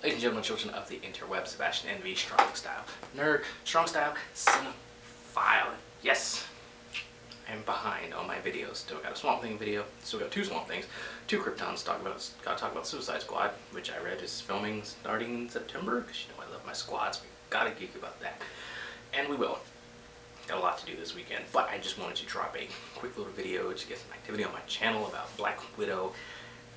Ladies and gentlemen, children of the interweb, Sebastian Envy, strong style nerd, strong style cinephile. Yes, I'm behind on my videos. Still got a Swamp Thing video. Still got two Swamp Things, two Kryptons. Gotta talk about Suicide Squad, which I read is filming starting in September. Because you know I love my squads. We gotta geek about that, and we will. Got a lot to do this weekend, but I just wanted to drop a quick little video to get some activity on my channel about Black Widow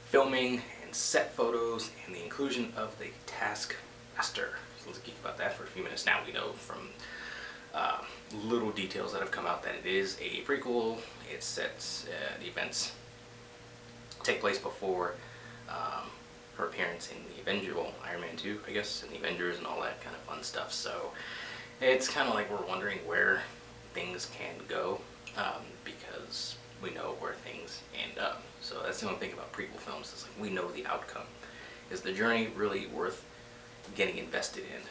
filming and set photos and the inclusion of the Taskmaster. So let's geek about that for a few minutes. Now we know from little details that have come out that it is a prequel. It sets the events take place before her appearance in the Avengers, well, Iron Man 2, I guess, and the Avengers and all that kind of fun stuff. So it's kind of like we're wondering where things can go because we know where things end up. So that's the only thing about prequel films, is like we know the outcome. Is the journey really worth getting invested in?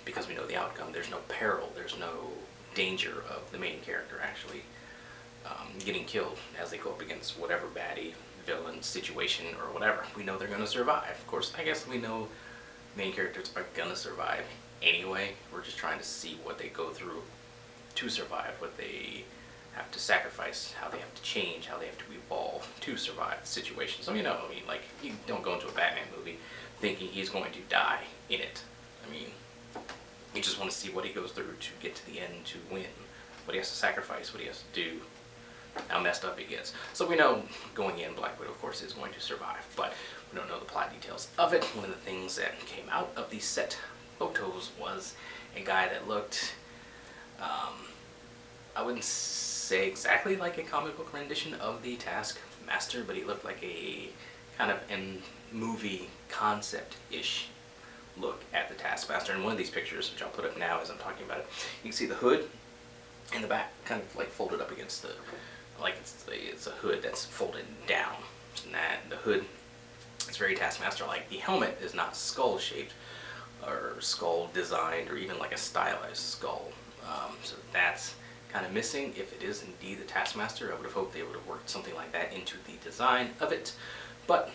Because we know the outcome. There's no peril, there's no danger of the main character actually getting killed as they go up against whatever baddie, villain, situation, or whatever. We know they're going to survive. Of course, I guess we know main characters are going to survive anyway. We're just trying to see what they go through to survive, what they have to sacrifice, how they have to change, how they have to evolve to survive the situation. So, you know, I mean, like, you don't go into a Batman movie thinking he's going to die in it. I mean, you just want to see what he goes through to get to the end to win, what he has to sacrifice, what he has to do, how messed up he gets. So we know going in, Black Widow, of course, is going to survive, but we don't know the plot details of it. One of the things that came out of these set photos was a guy that looked, I wouldn't say exactly like a comic book rendition of the Taskmaster, but he looked like a kind of movie concept-ish look at the Taskmaster. In one of these pictures, which I'll put up now as I'm talking about it, you can see the hood in the back kind of like folded up against the, like it's a hood that's folded down. And that the hood is very Taskmaster-like. The helmet is not skull-shaped or skull designed or even like a stylized skull. So that's kind of missing. If it is indeed the Taskmaster, I would have hoped they would have worked something like that into the design of it. But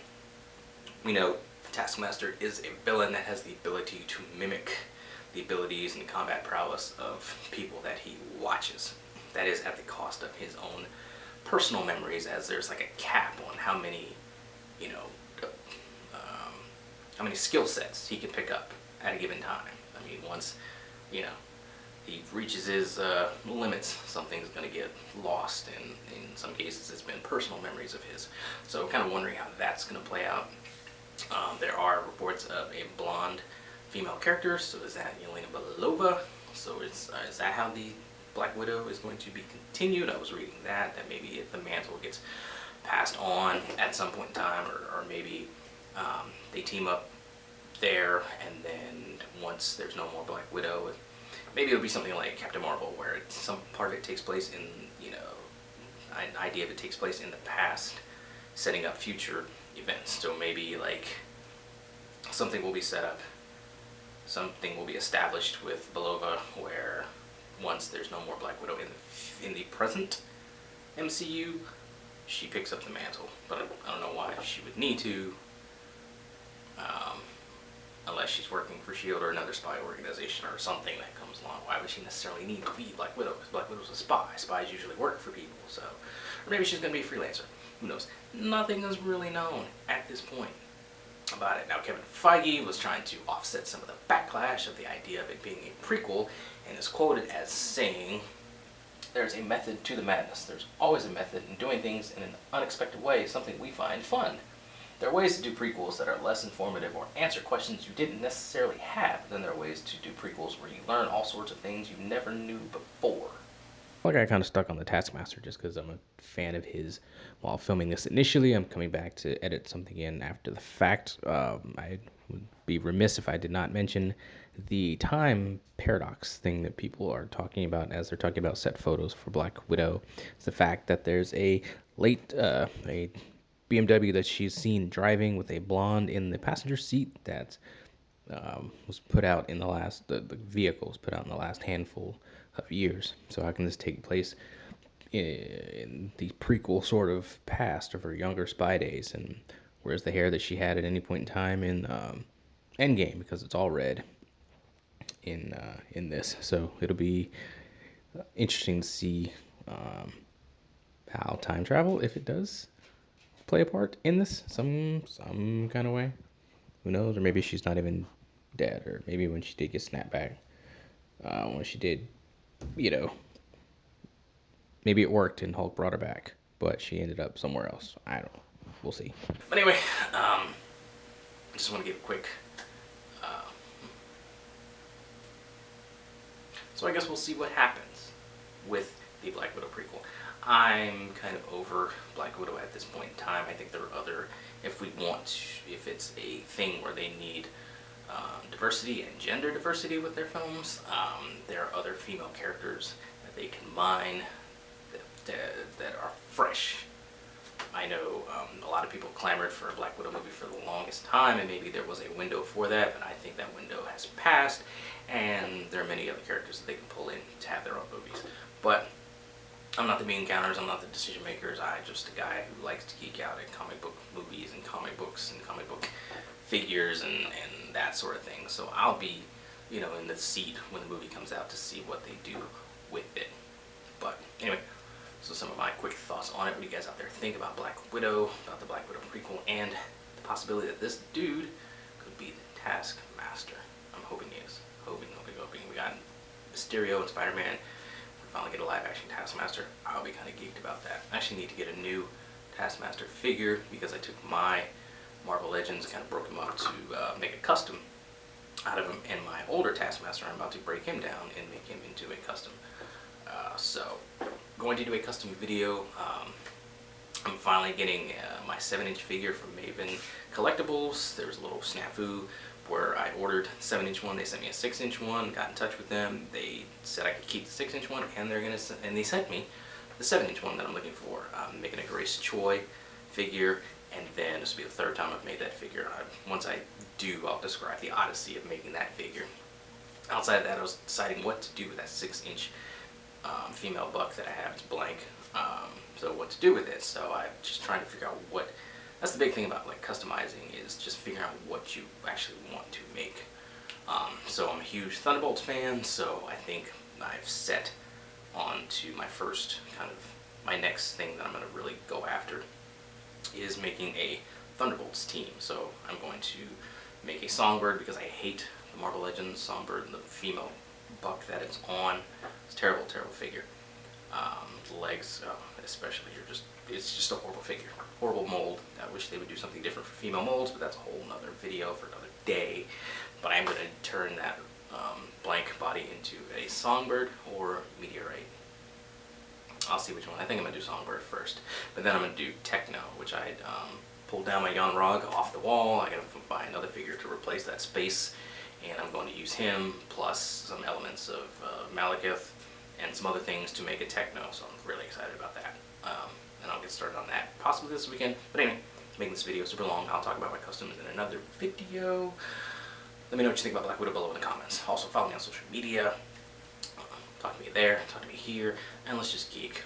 we know the Taskmaster is a villain that has the ability to mimic the abilities and combat prowess of people that he watches. That is at the cost of his own personal memories, as there's like a cap on how many, you know, how many skill sets he can pick up at a given time. I mean, once, you know, he reaches his limits, something's going to get lost, and in some cases it's been personal memories of his. So kind of wondering how that's going to play out. There are reports of a blonde female character, so is that Yelena Belova? So is that how the Black Widow is going to be continued? I was reading that maybe if the mantle gets passed on at some point in time, or maybe they team up there, and then once there's no more Black Widow, maybe it'll be something like Captain Marvel, where some part of it takes place in, you know, an idea of it takes place in the past, setting up future events. So maybe like something will be set up, something will be established with Belova, where once there's no more Black Widow in the present MCU, she picks up the mantle. But I don't know why she would need to, unless she's working for S.H.I.E.L.D. or another spy organization or something that comes along. Why would she necessarily need to be Black Widow? Because Black Widow's a spy. Spies usually work for people, so. Or maybe she's going to be a freelancer. Who knows? Nothing is really known at this point about it. Now, Kevin Feige was trying to offset some of the backlash of the idea of it being a prequel, and is quoted as saying, "There's a method to the madness. There's always a method in doing things in an unexpected way, something we find fun. There are ways to do prequels that are less informative or answer questions you didn't necessarily have than there are ways to do prequels where you learn all sorts of things you never knew before." Like, I kind of stuck on the Taskmaster just because I'm a fan of his while filming this initially. I'm coming back to edit something in after the fact. I would be remiss if I did not mention the time paradox thing that people are talking about as they're talking about set photos for Black Widow. It's the fact that there's a BMW that she's seen driving with a blonde in the passenger seat that was put out in the vehicle was put out in the last handful of years. So how can this take place in the prequel sort of past of her younger spy days? And where's the hair that she had at any point in time in Endgame because it's all red in this. So it'll be interesting to see how time travel, if it does play a part in this some kind of way. Who knows? Or maybe she's not even dead, or maybe when she did get snapped back, when she did, you know, maybe it worked and Hulk brought her back, but she ended up somewhere else. I don't know. We'll see. But anyway, I just want to give a quick. So I guess we'll see what happens with the Black Widow prequel. I'm kind of over Black Widow at this point in time. I think there are other, if it's a thing where they need diversity and gender diversity with their films, there are other female characters that they can mine that are fresh. I know a lot of people clamored for a Black Widow movie for the longest time, and maybe there was a window for that, but I think that window has passed, and there are many other characters that they can pull in to have their own movies. But I'm not the bean counters, I'm not the decision makers, I'm just a guy who likes to geek out at comic book movies and comic books and comic book figures and that sort of thing. So I'll be, in the seat when the movie comes out to see what they do with it. But anyway, so some of my quick thoughts on it. What do you guys out there think about Black Widow, about the Black Widow prequel, and the possibility that this dude could be the Taskmaster? I'm hoping he is. Hoping. We got Mysterio and Spider-Man. We finally get a live-action Taskmaster. I'll be kind of geeked about that. I actually need to get a new Taskmaster figure because I took my Marvel Legends, kind of broke him up to make a custom out of him, and my older Taskmaster, I'm about to break him down and make him into a custom. So, going to do a custom video. I'm finally getting my 7-inch figure from Maven Collectibles. There was a little snafu where I ordered the 7-inch one. They sent me a 6-inch one. Got in touch with them. They said I could keep the 6-inch one, and they sent me the 7-inch one that I'm looking for. I'm making a Grace Choi figure, and then this will be the third time I've made that figure. Once I do, I'll describe the odyssey of making that figure. Outside of that, I was deciding what to do with that 6-inch female buck that I have. It's blank. So what to do with it. So I'm just trying to figure out what. That's the big thing about customizing, is just figuring out what you actually want to make. So I'm a huge Thunderbolts fan, so I think I've set on to my next thing that I'm going to really go after is making a Thunderbolts team. So I'm going to make a Songbird because I hate the Marvel Legends Songbird and the female buck that it's on. It's a terrible, terrible figure. The legs, especially, it's just a horrible figure. Horrible mold. I wish they would do something different for female molds, but that's a whole nother video for another day. But I'm going to turn that blank body into a Songbird or Meteorite. I'll see which one. I think I'm going to do Songbird first. But then I'm going to do Techno, which I pulled down my Jan Rog off the wall. I got to buy another figure to replace that space. And I'm going to use him, plus some elements of Malekith and some other things to make a Techno. So I'm really excited about that. And I'll get started on that possibly this weekend. But anyway, making this video super long. I'll talk about my customs in another video. Let me know what you think about Black Widow below in the comments. Also, follow me on social media. Talk to me there, talk to me here, and let's just geek.